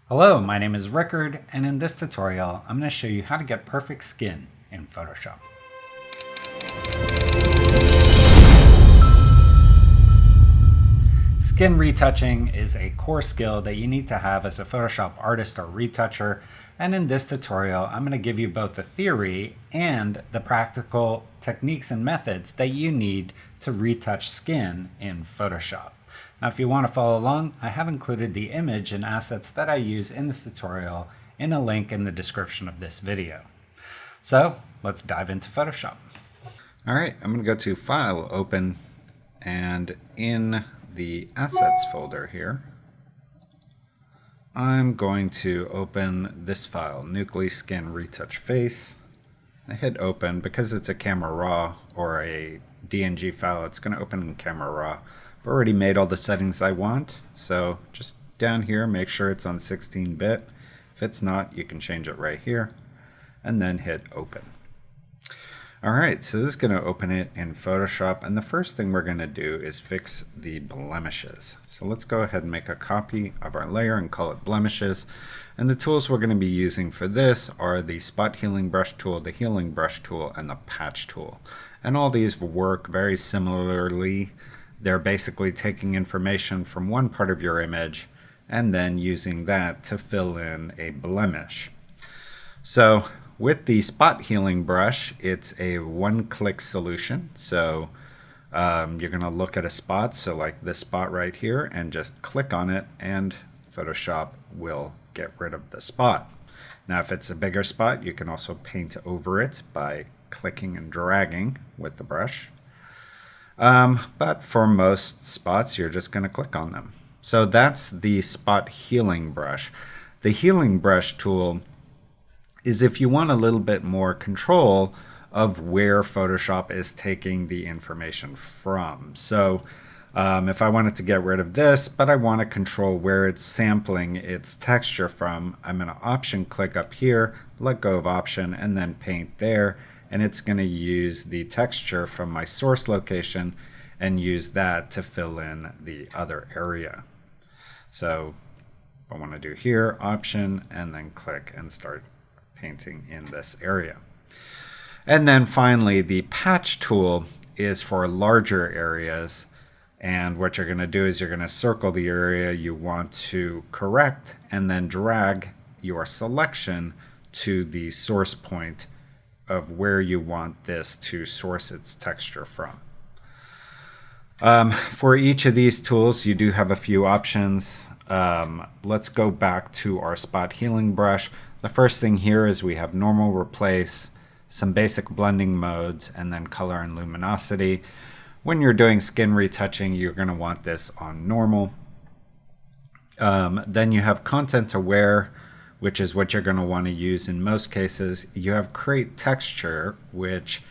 Hello, my name is Rickard, and in this tutorial, I'm going to show you how to get perfect skin in Photoshop. Skin retouching is a core skill that you need to have as a Photoshop artist or retoucher, and in this tutorial, I'm going to give you both the theory and the practical techniques and methods that you need to retouch skin in Photoshop. Now, if you want to follow along, I have included the image and assets that I use in this tutorial in a link in the description of this video. So let's dive into Photoshop. All right, I'm going to go to File, Open, and in the Assets folder here, I'm going to open this file, Nucly Skin Retouch Face. I hit Open. Because it's a camera raw or a DNG file, it's going to open in camera raw. I've already made all the settings I want, so just down here make sure it's on 16-bit. If it's not, you can change it right here and then hit Open. Alright, so this is going to open it in Photoshop, and the first thing we're going to do is fix the blemishes. So let's go ahead and make a copy of our layer and call it Blemishes. And the tools we're going to be using for this are the Spot Healing Brush tool, the Healing Brush tool, and the Patch tool. And all these work very similarly. They're basically taking information from one part of your image and then using that to fill in a blemish. So with the Spot Healing Brush, it's a one-click solution. So you're going to look at a spot, so like this spot right here, and just click on it and Photoshop will get rid of the spot. Now if it's a bigger spot, you can also paint over it by clicking and dragging with the brush. But for most spots, you're just going to click on them. So that's the Spot Healing Brush. The Healing Brush tool is if you want a little bit more control of where Photoshop is taking the information from. So if I wanted to get rid of this, but I want to control where it's sampling its texture from, I'm going to Option click up here, let go of Option, and then Paint there. And it's going to use the texture from my source location and use that to fill in the other area. So if I want to do here, Option, and then click and start painting in this area. And then finally, the Patch tool is for larger areas. And what you're going to do is you're going to circle the area you want to correct and then drag your selection to the source point of where you want this to source its texture from. For each of these tools, you do have a few options. Let's go back to our Spot Healing Brush. The first thing here is we have Normal, Replace, some basic blending modes, and then Color and Luminosity. When you're doing skin retouching, you're going to want this on Normal. Then you have Content Aware, which is what you're going to want to use in most cases. You have Create Texture, which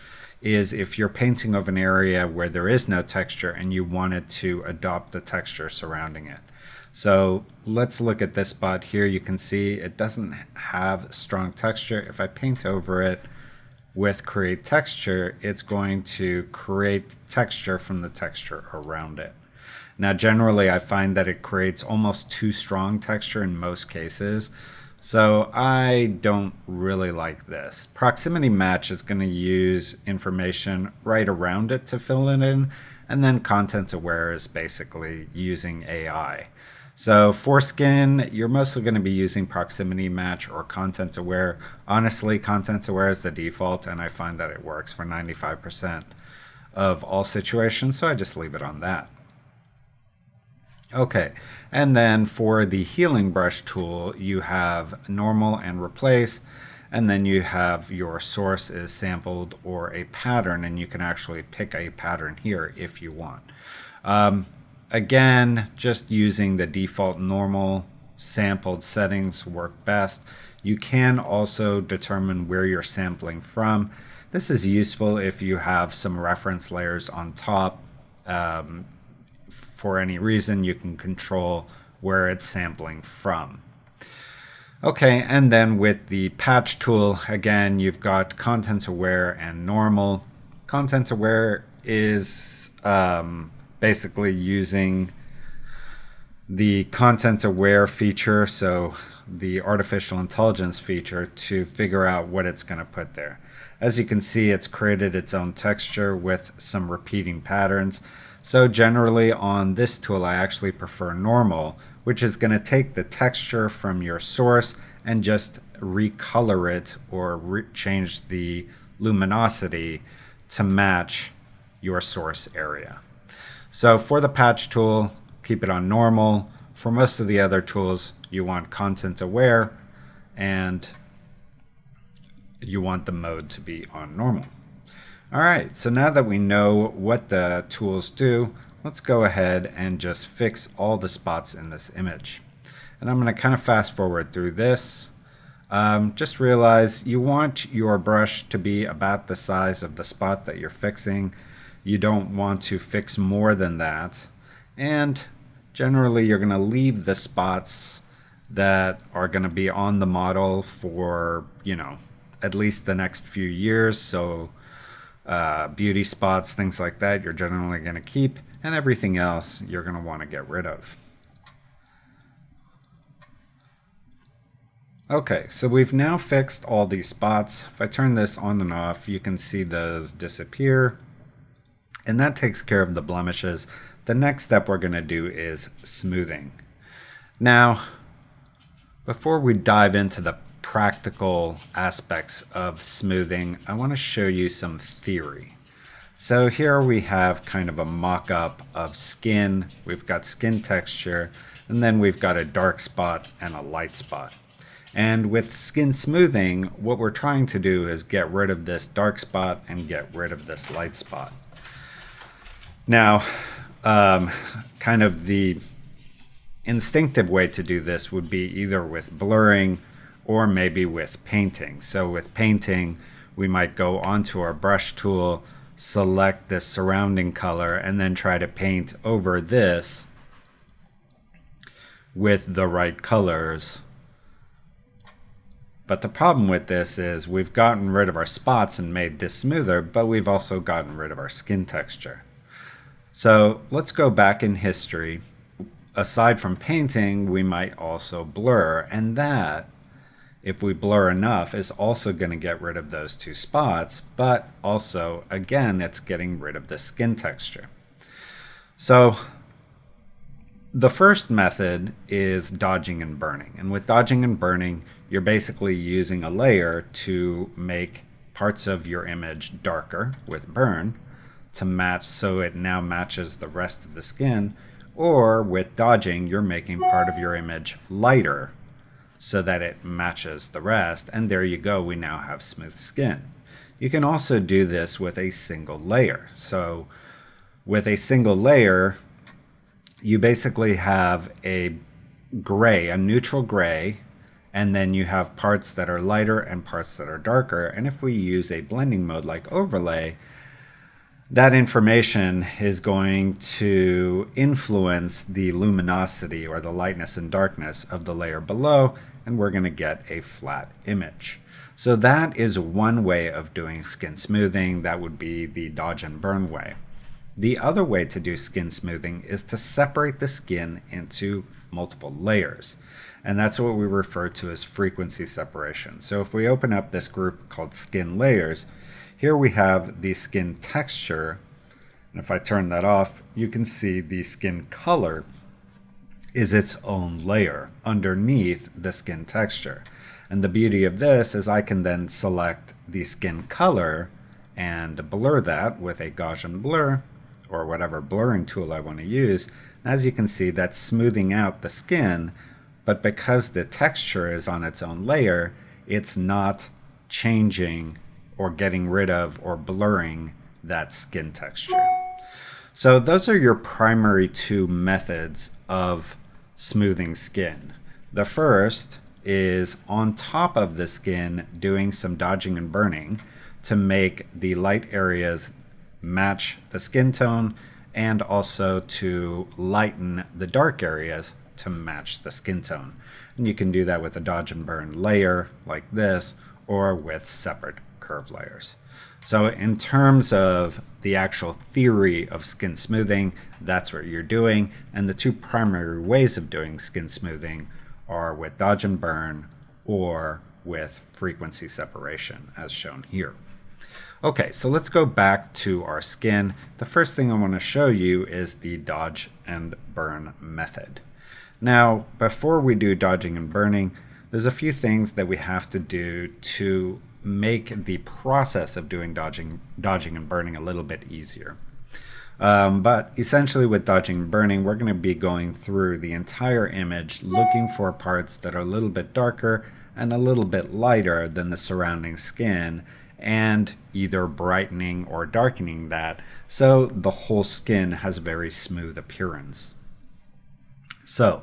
is if you're painting of an area where there is no texture and you wanted to adopt the texture surrounding it. So let's look at this spot here. You can see it doesn't have strong texture. If I paint over it with Create Texture, it's going to create texture from the texture around it. Now generally I find that it creates almost too strong texture in most cases. So I don't really like this. Proximity Match is going to use information right around it to fill it in, and then Content Aware is basically using AI. So for skin, you're mostly going to be using Proximity Match or Content Aware. Honestly, Content Aware is the default, and I find that it works for 95% of all situations, so I just leave it on that. Okay, and then for the Healing Brush tool, you have Normal and Replace, and then you have your source is sampled or a pattern, and you can actually pick a pattern here if you want. Again, just using the default normal sampled settings work best. You can also determine where you're sampling from. This is useful if you have some reference layers on top. For any reason, you can control where it's sampling from. Okay, and then with the Patch tool, again, you've got Content Aware and Normal. Content Aware is basically using the content aware feature, so the artificial intelligence feature, to figure out what it's going to put there. As you can see, it's created its own texture with some repeating patterns. So generally on this tool, I actually prefer normal, which is going to take the texture from your source and just recolor it or change the luminosity to match your source area. So for the patch tool, keep it on normal. For most of the other tools, you want content aware and you want the mode to be on normal. All right, so now that we know what the tools do, let's go ahead and just fix all the spots in this image. And I'm going to kind of fast forward through this. Just realize you want your brush to be about the size of the spot that you're fixing. You don't want to fix more than that. And generally, you're going to leave the spots that are going to be on the model for, at least the next few years. So beauty spots, things like that, you're generally going to keep, and everything else you're going to want to get rid of. Okay, so we've now fixed all these spots. If I turn this on and off, you can see those disappear, and that takes care of the blemishes. The next step we're going to do is smoothing. Now, before we dive into the practical aspects of smoothing, I want to show you some theory. So here we have kind of a mock-up of skin. We've got skin texture, and then we've got a dark spot and a light spot. And with skin smoothing, what we're trying to do is get rid of this dark spot and get rid of this light spot. Now, kind of the instinctive way to do this would be either with blurring or maybe with painting. So with painting, we might go onto our brush tool, select this surrounding color, and then try to paint over this with the right colors. But the problem with this is we've gotten rid of our spots and made this smoother, but we've also gotten rid of our skin texture. So let's go back in history. Aside from painting, we might also blur, and that, if we blur enough, is also going to get rid of those two spots, but also, again, it's getting rid of the skin texture. So the first method is dodging and burning. And with dodging and burning, you're basically using a layer to make parts of your image darker with burn to match, so it now matches the rest of the skin. Or with dodging, you're making part of your image lighter so that it matches the rest. And there you go, we now have smooth skin. You can also do this with a single layer. So with a single layer, you basically have a gray, a neutral gray, and then you have parts that are lighter and parts that are darker. And if we use a blending mode like overlay, that information is going to influence the luminosity or the lightness and darkness of the layer below, and we're going to get a flat image. So that is one way of doing skin smoothing. That would be the dodge and burn way. The other way to do skin smoothing is to separate the skin into multiple layers. And that's what we refer to as frequency separation. So if we open up this group called skin layers, here we have the skin texture. And if I turn that off, you can see the skin color is its own layer underneath the skin texture. And the beauty of this is I can then select the skin color and blur that with a Gaussian blur or whatever blurring tool I want to use. As you can see, that's smoothing out the skin, but because the texture is on its own layer, it's not changing or getting rid of or blurring that skin texture. So those are your primary two methods of smoothing skin. The first is on top of the skin doing some dodging and burning to make the light areas match the skin tone and also to lighten the dark areas to match the skin tone. And you can do that with a dodge and burn layer like this or with separate curve layers. So in terms of the actual theory of skin smoothing, that's what you're doing. And the two primary ways of doing skin smoothing are with dodge and burn or with frequency separation, as shown here. Okay, so let's go back to our skin. The first thing I want to show you is the dodge and burn method. Now, before we do dodging and burning, there's a few things that we have to do to make the process of doing dodging and burning a little bit easier. But essentially with dodging and burning, we're going to be going through the entire image looking for parts that are a little bit darker and a little bit lighter than the surrounding skin, and either brightening or darkening that so the whole skin has a very smooth appearance. So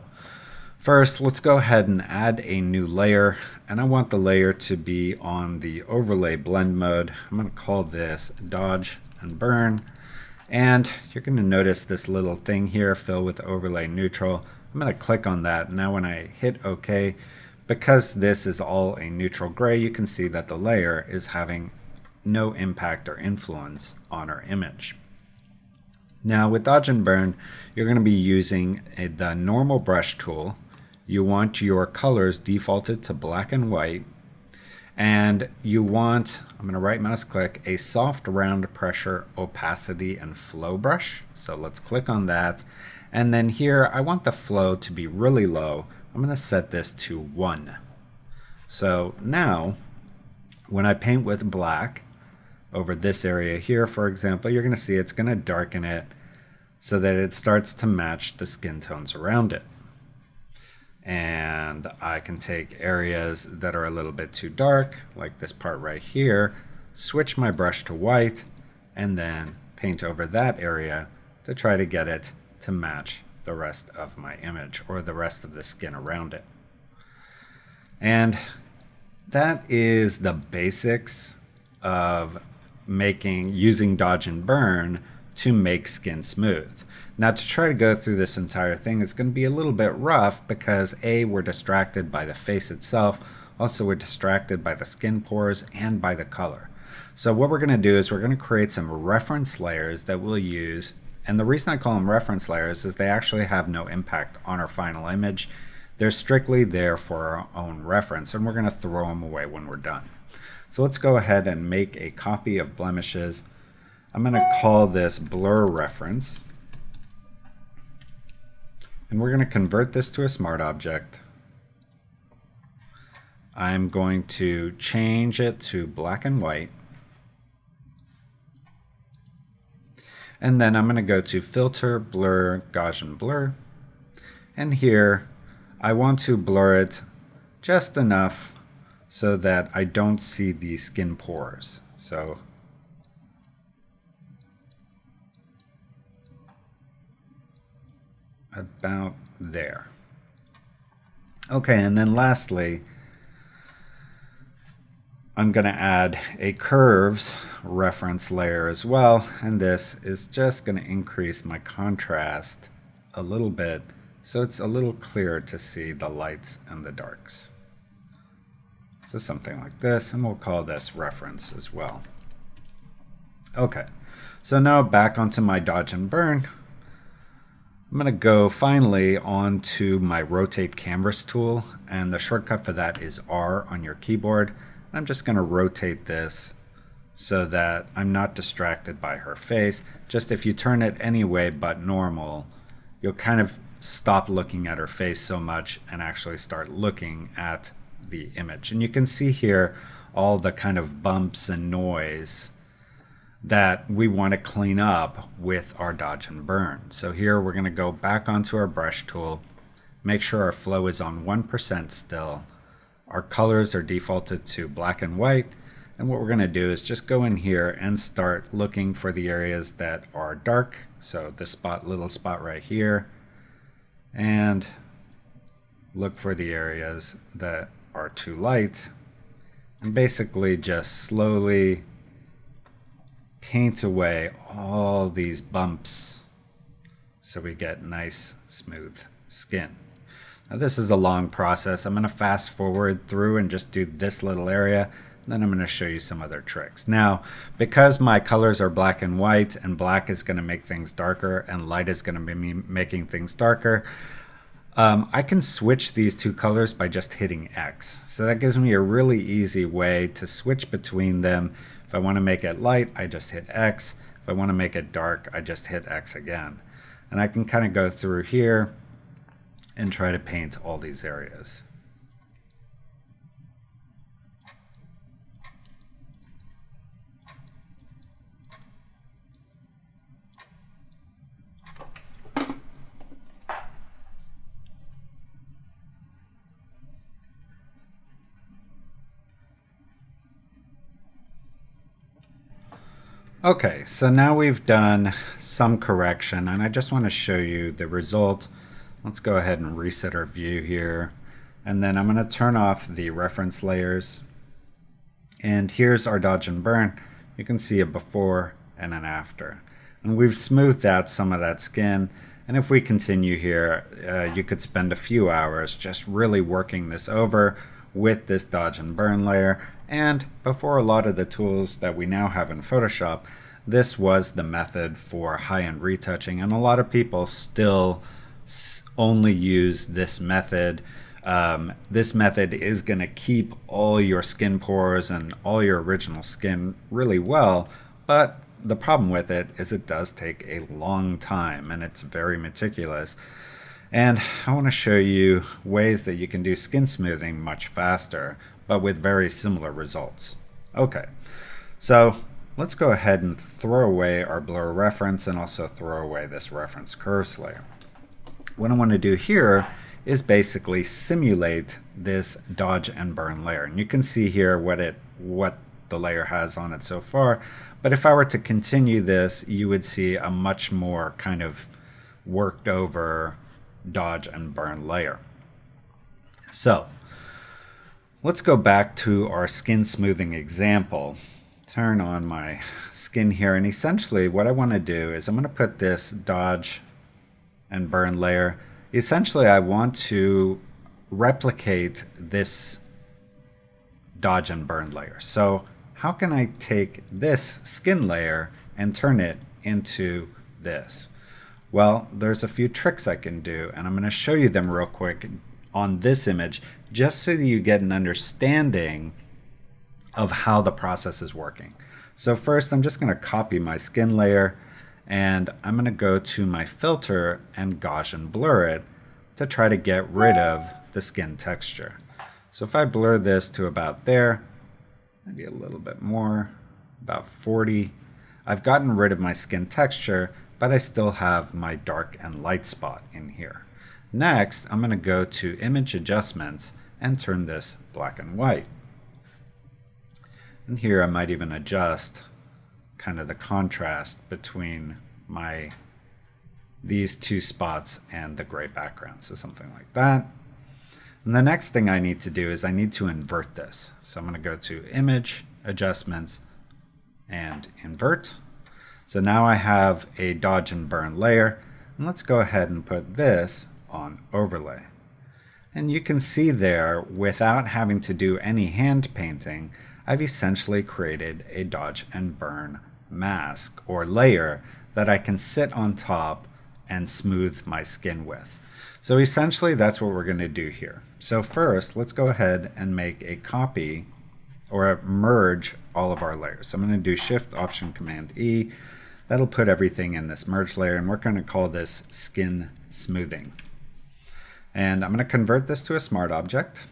first, let's go ahead and add a new layer, and I want the layer to be on the overlay blend mode. I'm going to call this dodge and burn, and you're going to notice this little thing here, fill with overlay neutral. I'm going to click on that. Now when I hit OK, because this is all a neutral gray, you can see that the layer is having no impact or influence on our image. Now with dodge and burn, you're going to be using the normal brush tool. You want your colors defaulted to black and white, and you want, I'm going to right mouse click, a soft round pressure opacity and flow brush. So let's click on that, and then here I want the flow to be really low. I'm going to set this to 1. So now when I paint with black over this area here, for example, you're going to see it's going to darken it so that it starts to match the skin tones around it. And I can take areas that are a little bit too dark, like this part right here, switch my brush to white, and then paint over that area to try to get it to match the rest of my image or the rest of the skin around it. And that is the basics of using dodge and burn to make skin smooth. Now to try to go through this entire thing is going to be a little bit rough because A, we're distracted by the face itself, also we're distracted by the skin pores and by the color. So what we're going to do is we're going to create some reference layers that we'll use, and the reason I call them reference layers is they actually have no impact on our final image. They're strictly there for our own reference, and we're going to throw them away when we're done. So let's go ahead and make a copy of Blemishes. I'm going to call this blur reference, and we're going to convert this to a smart object. I'm going to change it to black and white, and then I'm going to go to filter, blur, Gaussian blur, and here I want to blur it just enough so that I don't see the skin pores. So about there. Okay, and then lastly, I'm going to add a curves reference layer as well, and this is just going to increase my contrast a little bit so it's a little clearer to see the lights and the darks. So something like this, and we'll call this reference as well. Okay, so now back onto my dodge and burn. I'm going to go finally onto my rotate canvas tool, and the shortcut for that is R on your keyboard. I'm just going to rotate this so that I'm not distracted by her face. Just if you turn it any way but normal, you'll kind of stop looking at her face so much and actually start looking at the image. And you can see here all the kind of bumps and noise that we want to clean up with our dodge and burn. So here we're going to go back onto our brush tool, make sure our flow is on 1% still. Our colors are defaulted to black and white, and what we're going to do is just go in here and start looking for the areas that are dark. So this little spot right here, and look for the areas that are too light, and basically just slowly paint away all these bumps so we get nice smooth skin. Now this is a long process. I'm going to fast forward through and just do this little area. Then I'm going to show you some other tricks. Now, because my colors are black and white, and black is going to make things darker and light is going to be making things darker, I can switch these two colors by just hitting X. So that gives me a really easy way to switch between them. If I want to make it light, I just hit X. If I want to make it dark, I just hit X again. And I can kind of go through here and try to paint all these areas. Okay, so now we've done some correction, and I just want to show you the result. Let's go ahead and reset our view here, and then I'm going to turn off the reference layers. And here's our dodge and burn. You can see a before and an after. And we've smoothed out some of that skin, and if we continue here, you could spend a few hours just really working this over with this dodge and burn layer. And before a lot of the tools that we now have in Photoshop, this was the method for high-end retouching, and a lot of people still only use this method. This method is going to keep all your skin pores and all your original skin really well, but the problem with it is it does take a long time and it's very meticulous. And I want to show you ways that you can do skin smoothing much faster, but with very similar results. Okay, so let's go ahead and throw away our blur reference and also throw away this reference curves layer. What I want to do here is basically simulate this dodge and burn layer. And you can see here what the layer has on it so far, but if I were to continue this, you would see a much more kind of worked over dodge and burn layer. So let's go back to our skin smoothing example. Turn on my skin here, and essentially what I want to do is I'm going to put this dodge and burn layer. Essentially I want to replicate this dodge and burn layer. So how can I take this skin layer and turn it into this? Well, there's a few tricks I can do, and I'm going to show you them real quick on this image, just so that you get an understanding of how the process is working. So first, I'm just going to copy my skin layer, and I'm going to go to my filter and Gaussian blur it to try to get rid of the skin texture. So if I blur this to about there, maybe a little bit more, about 40, I've gotten rid of my skin texture, but I still have my dark and light spot in here. Next, I'm going to go to Image Adjustments and turn this black and white. And here I might even adjust kind of the contrast between these two spots and the gray background, so something like that. And the next thing I need to do is I need to invert this. So I'm going to go to Image Adjustments and Invert. So now I have a dodge and burn layer, and let's go ahead and put this on overlay. And you can see there, without having to do any hand painting, I've essentially created a dodge and burn mask or layer that I can sit on top and smooth my skin with. So essentially that's what we're going to do here. So first, let's go ahead and make a copy or merge all of our layers. So I'm going to do Shift Option Command E. That'll put everything in this merge layer, and we're going to call this skin smoothing. And I'm going to convert this to a smart object.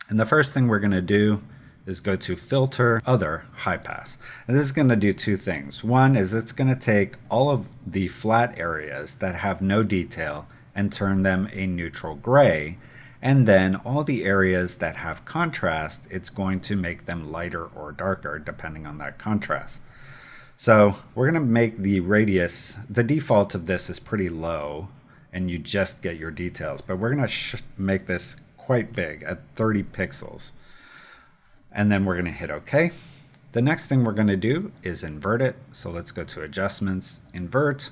And the first thing we're going to do is go to Filter, Other, High Pass. And this is going to do two things. One is it's going to take all of the flat areas that have no detail and turn them a neutral gray. And then all the areas that have contrast, it's going to make them lighter or darker depending on that contrast. So we're going to make the radius, the default of this is pretty low, and you just get your details, but we're going to make this quite big at 30 pixels. And then we're going to hit OK. The next thing we're going to do is invert it. So let's go to Adjustments, Invert.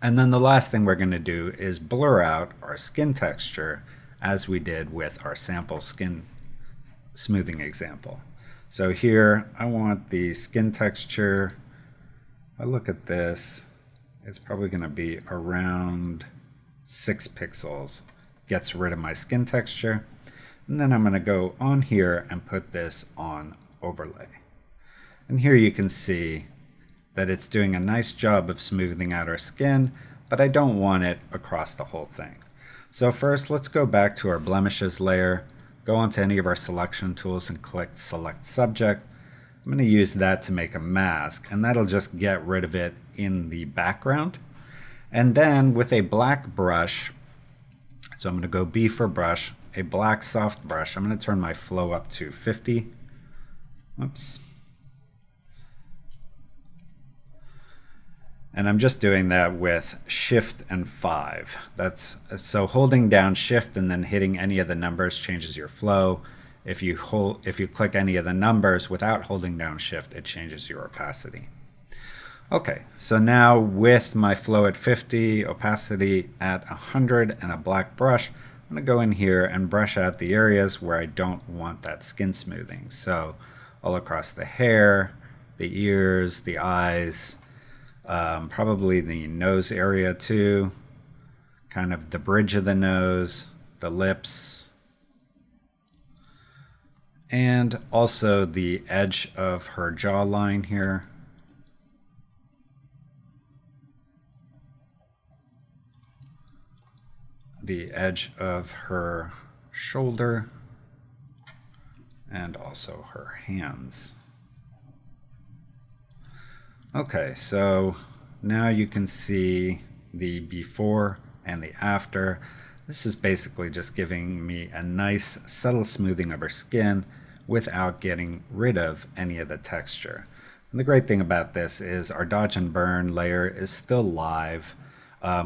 And then the last thing we're going to do is blur out our skin texture as we did with our sample skin smoothing example. So here I want the skin texture. If I look at this, it's probably going to be around 6 pixels. Gets rid of my skin texture. And then I'm going to go on here and put this on overlay. And here you can see that it's doing a nice job of smoothing out our skin, but I don't want it across the whole thing. So first, let's go back to our blemishes layer, go onto any of our selection tools and click Select Subject. I'm going to use that to make a mask, and that'll just get rid of it in the background. And then with a black brush, so I'm going to go B for brush, a black soft brush, I'm going to turn my flow up to 50. Oops. And I'm just doing that with Shift and 5. That's so holding down Shift and then hitting any of the numbers changes your flow. If you click any of the numbers without holding down Shift, it changes your opacity. Okay, so now with my flow at 50, opacity at 100, and a black brush, I'm going to go in here and brush out the areas where I don't want that skin smoothing. So all across the hair, the ears, the eyes, probably the nose area too, kind of the bridge of the nose, the lips, and also the edge of her jawline here. The edge of her shoulder, and also her hands. Okay, so now you can see the before and the after. This is basically just giving me a nice subtle smoothing of her skin without getting rid of any of the texture. And the great thing about this is our dodge and burn layer is still live.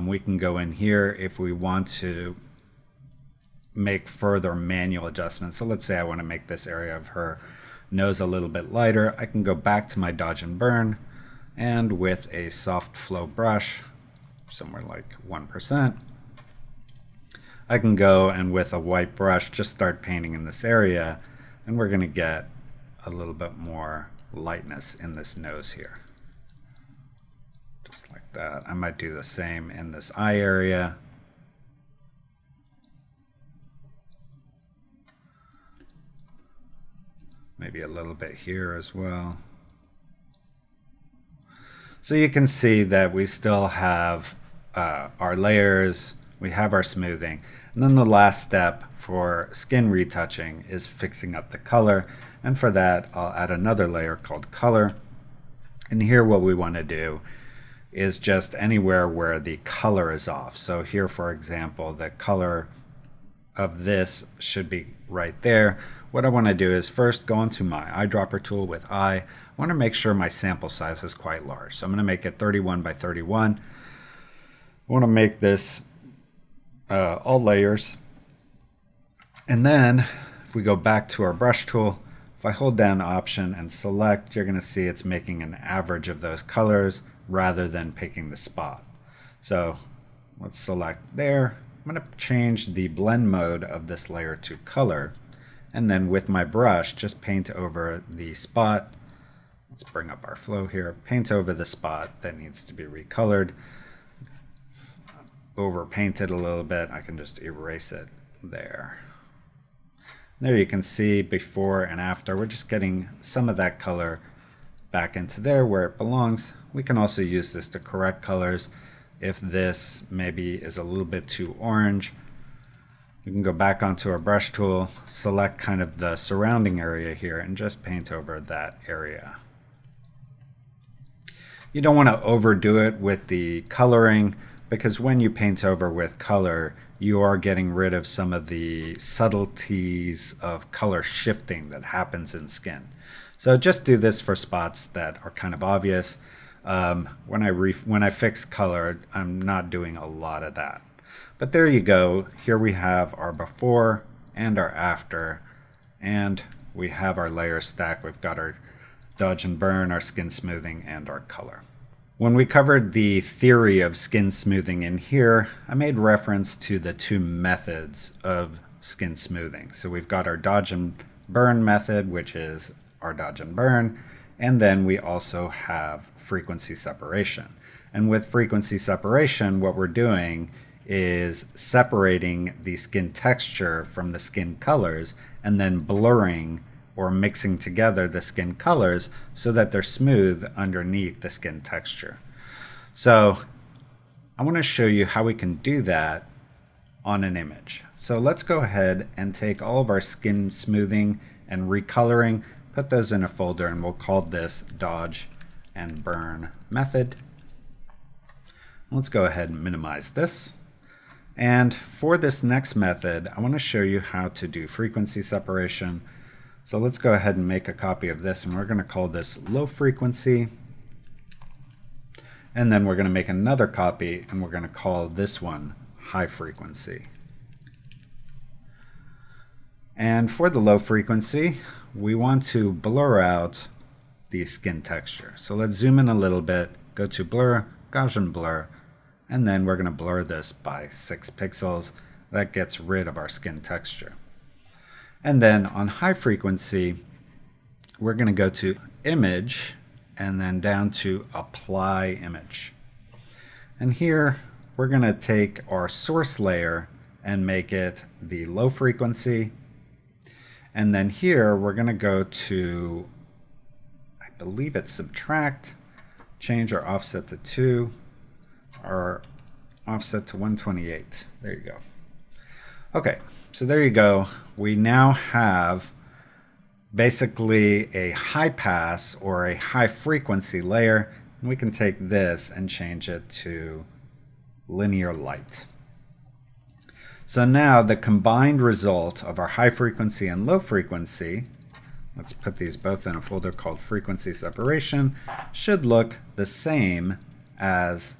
We can go in here if we want to make further manual adjustments. So let's say I want to make this area of her nose a little bit lighter. I can go back to my dodge and burn, and with a soft flow brush, somewhere like 1%, I can go and with a white brush just start painting in this area, and we're going to get a little bit more lightness in this nose here. Just like that. I might do the same in this eye area. Maybe a little bit here as well. So you can see that we still have our layers, we have our smoothing, and then the last step for skin retouching is fixing up the color, and for that I'll add another layer called color. And here what we want to do is just anywhere where the color is off. So here, for example, the color of this should be right there. What I want to do is first go into my eyedropper tool with eye. I want to make sure my sample size is quite large. So I'm going to make it 31 by 31. I want to make this all layers. And then if we go back to our brush tool, if I hold down Option and select, you're going to see it's making an average of those colors rather than picking the spot. So let's select there. I'm going to change the blend mode of this layer to color. And then with my brush, just paint over the spot. Let's bring up our flow here. Paint over the spot that needs to be recolored. Over paint it a little bit. I can just erase it there. There you can see before and after. We're just getting some of that color back into there where it belongs. We can also use this to correct colors. If this maybe is a little bit too orange, we can go back onto our brush tool, select kind of the surrounding area here, and just paint over that area. You don't want to overdo it with the coloring, because when you paint over with color, you are getting rid of some of the subtleties of color shifting that happens in skin. So just do this for spots that are kind of obvious. When I fix color, I'm not doing a lot of that. But there you go. Here we have our before and our after, and we have our layers stacked. We've got our dodge and burn, our skin smoothing, and our color. When we covered the theory of skin smoothing in here, I made reference to the two methods of skin smoothing. So we've got our dodge and burn method, which is our dodge and burn. And then we also have frequency separation. And with frequency separation, what we're doing is separating the skin texture from the skin colors and then blurring or mixing together the skin colors so that they're smooth underneath the skin texture. So I want to show you how we can do that on an image. So let's go ahead and take all of our skin smoothing and recoloring, put those in a folder, and we'll call this dodge and burn method. Let's go ahead and minimize this. And for this next method, I want to show you how to do frequency separation. So let's go ahead and make a copy of this, and we're going to call this low frequency. And then we're going to make another copy, and we're going to call this one high frequency. And for the low frequency, we want to blur out the skin texture. So let's zoom in a little bit, go to blur, Gaussian blur, and then we're going to blur this by 6 pixels. That gets rid of our skin texture. And then on high frequency, we're going to go to image and then down to apply image. And here we're going to take our source layer and make it the low frequency. And then here we're going to go to, I believe it's subtract, change our offset to 2, our offset to 128. There you go. Okay, so there you go. We now have basically a high pass or a high frequency layer. And we can take this and change it to linear light. So now the combined result of our high frequency and low frequency, let's put these both in a folder called frequency separation, should look the same as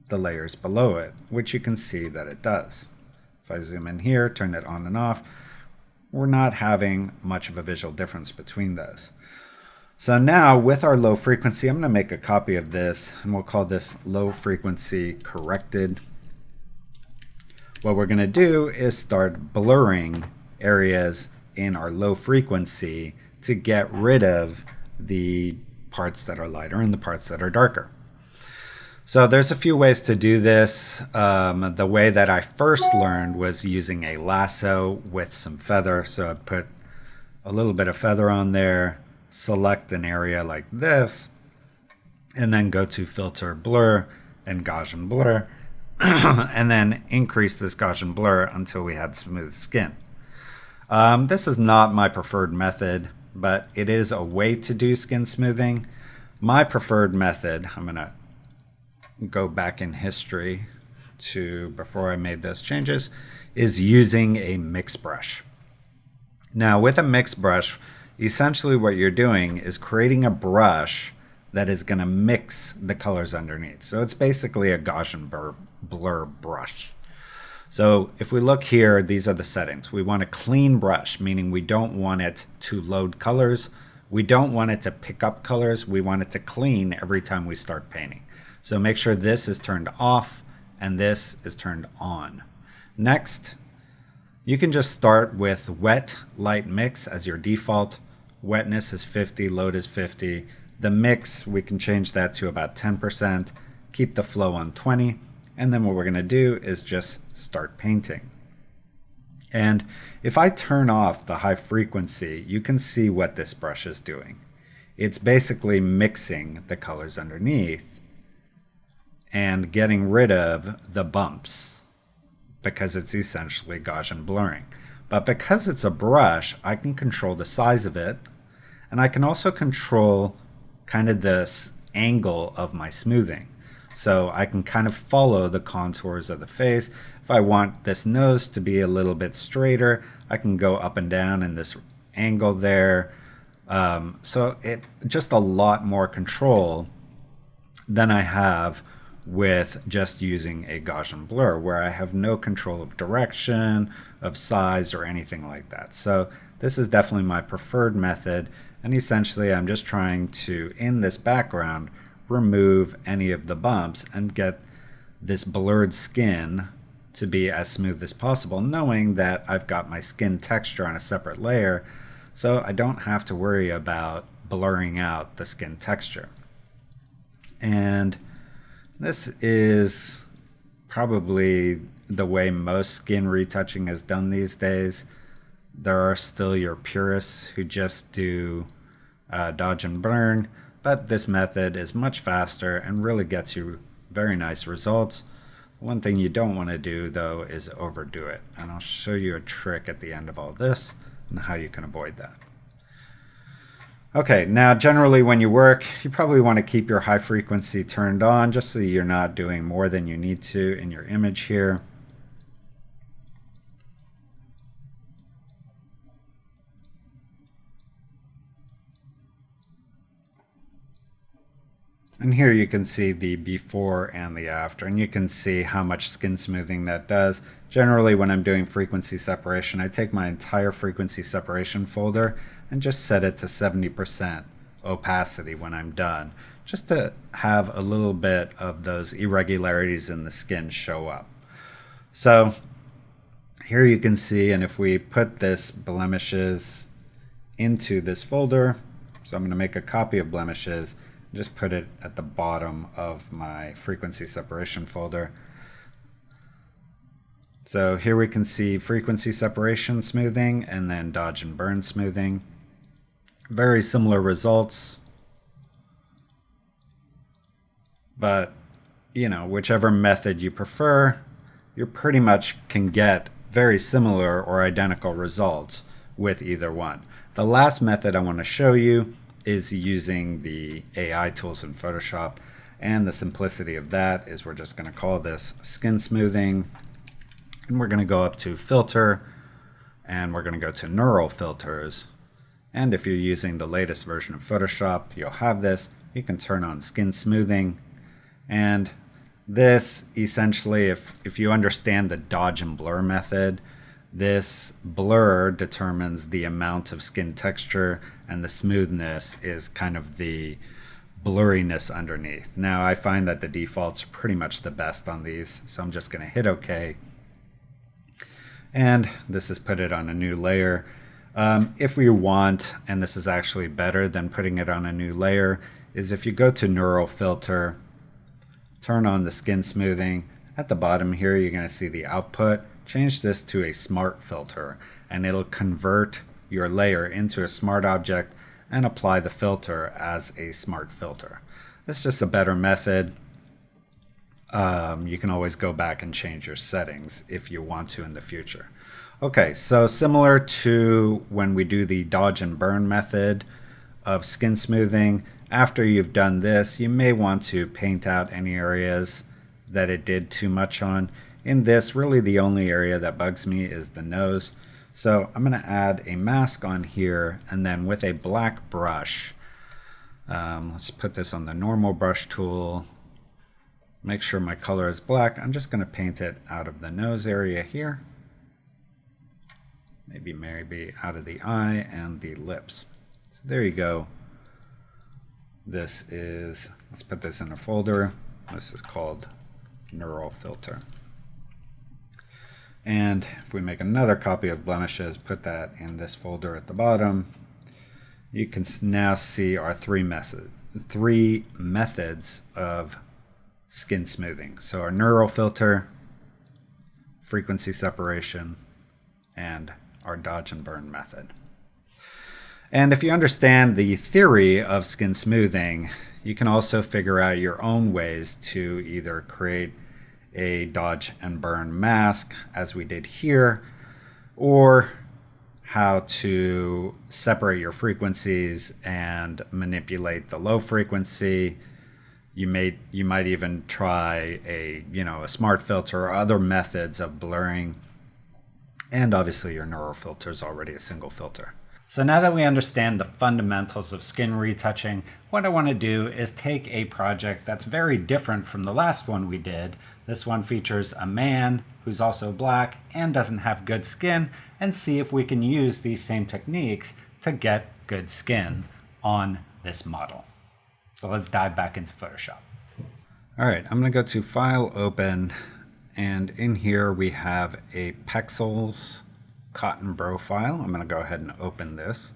the layers below it, which you can see that it does. If I zoom in here, turn it on and off, we're not having much of a visual difference between those. So now with our low frequency, I'm going to make a copy of this, and we'll call this low frequency corrected. What we're going to do is start blurring areas in our low frequency to get rid of the parts that are lighter and the parts that are darker. So there's a few ways to do this. The way that I first learned was using a lasso with some feather. So I put a little bit of feather on there, select an area like this, and then go to filter blur and Gaussian blur, and then increase this Gaussian blur until we had smooth skin. This is not my preferred method, but it is a way to do skin smoothing. My preferred method, I'm going to go back in history to before I made those changes, is using a mix brush. Now with a mix brush, essentially what you're doing is creating a brush that is going to mix the colors underneath. So it's basically a Gaussian blur brush. So if we look here, these are the settings. We want a clean brush, meaning we don't want it to load colors. We don't want it to pick up colors. We want it to clean every time we start painting. So make sure this is turned off and this is turned on. Next, you can just start with wet, light mix as your default. Wetness is 50, load is 50. The mix, we can change that to about 10%, keep the flow on 20, and then what we're going to do is just start painting. And if I turn off the high frequency, you can see what this brush is doing. It's basically mixing the colors underneath and getting rid of the bumps because it's essentially Gaussian blurring. But because it's a brush, I can control the size of it, and I can also control kind of this angle of my smoothing. So I can kind of follow the contours of the face. If I want this nose to be a little bit straighter, I can go up and down in this angle there. So it just a lot more control than I have with just using a Gaussian blur, where I have no control of direction, of size, or anything like that. So this is definitely my preferred method, and essentially I'm just trying to, in this background, remove any of the bumps and get this blurred skin to be as smooth as possible, knowing that I've got my skin texture on a separate layer, so I don't have to worry about blurring out the skin texture. And this is probably the way most skin retouching is done these days. There are still your purists who just do dodge and burn, but this method is much faster and really gets you very nice results. One thing you don't want to do though is overdo it, and I'll show you a trick at the end of all this and how you can avoid that. Okay, now generally when you work, you probably want to keep your high frequency turned on just so you're not doing more than you need to in your image here. And here you can see the before and the after, and you can see how much skin smoothing that does. Generally, when I'm doing frequency separation, I take my entire frequency separation folder and just set it to 70% opacity when I'm done, just to have a little bit of those irregularities in the skin show up. So here you can see, and if we put this blemishes into this folder, so I'm going to make a copy of blemishes, just put it at the bottom of my frequency separation folder. So here we can see frequency separation smoothing and then dodge and burn smoothing. Very similar results, but you know, whichever method you prefer, you pretty much can get very similar or identical results with either one. The last method I want to show you is using the AI tools in Photoshop, and the simplicity of that is we're just going to call this skin smoothing, and we're going to go up to filter, and we're going to go to neural filters. And if you're using the latest version of Photoshop, you'll have this. You can turn on skin smoothing, and this essentially, if you understand the dodge and blur method, this blur determines the amount of skin texture, and the smoothness is kind of the blurriness underneath. Now I find that the defaults are pretty much the best on these, so I'm just going to hit OK. And this is put it on a new layer. If we want, and this is actually better than putting it on a new layer, is if you go to neural filter, turn on the skin smoothing, at the bottom here you're going to see the output. Change this to a smart filter, and it'll convert your layer into a smart object and apply the filter as a smart filter. This is just a better method. You can always go back and change your settings if you want to in the future. Okay, so similar to when we do the dodge and burn method of skin smoothing, after you've done this, you may want to paint out any areas that it did too much on. In this, really the only area that bugs me is the nose. So I'm going to add a mask on here, and then with a black brush, let's put this on the normal brush tool, make sure my color is black. I'm just going to paint it out of the nose area here, maybe out of the eye and the lips. So there you go. This is, let's put this in a folder. This is called neural filter. And if we make another copy of blemishes, put that in this folder at the bottom, you can now see our three methods of skin smoothing. So our neural filter, frequency separation, and our dodge and burn method. And if you understand the theory of skin smoothing, you can also figure out your own ways to either create a dodge and burn mask, as we did here, or how to separate your frequencies and manipulate the low frequency. You might even try a smart filter or other methods of blurring. And obviously your neural filter is already a single filter. So now that we understand the fundamentals of skin retouching, what I want to do is take a project that's very different from the last one we did. This one features a man who's also black and doesn't have good skin, and see if we can use these same techniques to get good skin on this model. So let's dive back into Photoshop. All right, I'm going to go to File, Open, and in here we have a Pexels cotton profile. I'm going to go ahead and open this.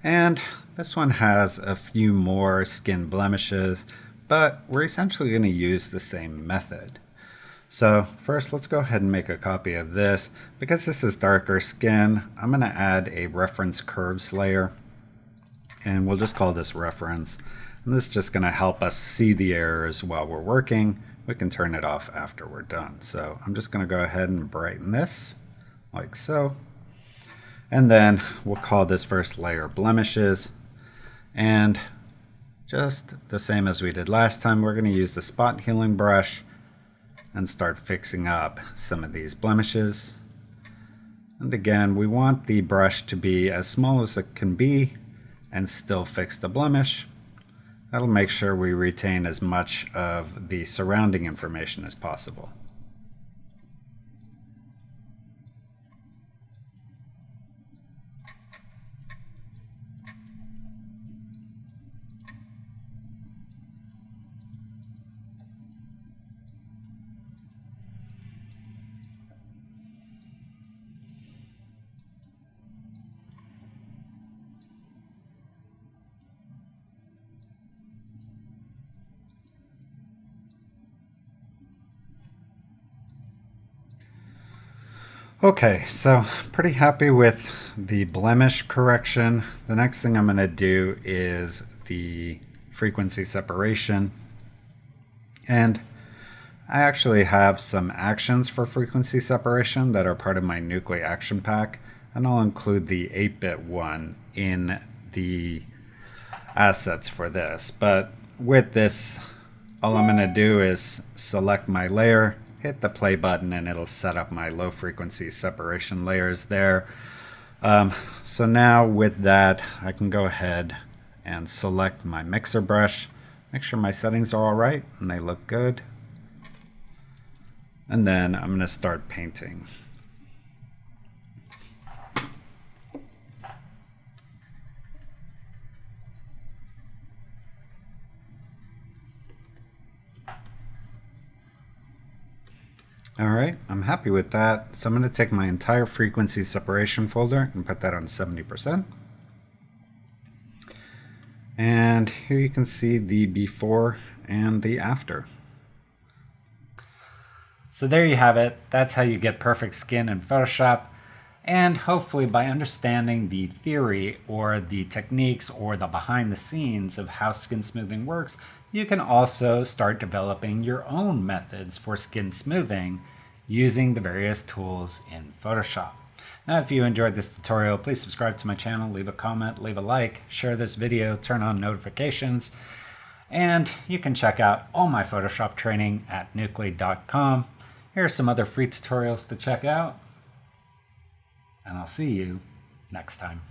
And this one has a few more skin blemishes, but we're essentially going to use the same method. So first, let's go ahead and make a copy of this. Because this is darker skin, I'm going to add a reference curves layer, and we'll just call this reference. And this is just going to help us see the errors while we're working. We can turn it off after we're done. So I'm just going to go ahead and brighten this like so. And then we'll call this first layer blemishes. And just the same as we did last time, we're going to use the spot healing brush and start fixing up some of these blemishes. And again, we want the brush to be as small as it can be and still fix the blemish. That'll make sure we retain as much of the surrounding information as possible. Okay, so pretty happy with the blemish correction. The next thing I'm going to do is the frequency separation. And I actually have some actions for frequency separation that are part of my Nucly action pack, and I'll include the 8-bit one in the assets for this. But with this, all I'm going to do is select my layer, hit the play button, and it'll set up my low frequency separation layers there. So now with that, I can go ahead and select my mixer brush, make sure my settings are all right and they look good. And then I'm going to start painting. All right, I'm happy with that. So I'm going to take my entire frequency separation folder and put that on 70%. And here you can see the before and the after. So there you have it. That's how you get perfect skin in Photoshop. And hopefully by understanding the theory or the techniques or the behind the scenes of how skin smoothing works, you can also start developing your own methods for skin smoothing using the various tools in Photoshop. Now, if you enjoyed this tutorial, please subscribe to my channel, leave a comment, leave a like, share this video, turn on notifications, and you can check out all my Photoshop training at nucly.com. Here are some other free tutorials to check out, and I'll see you next time.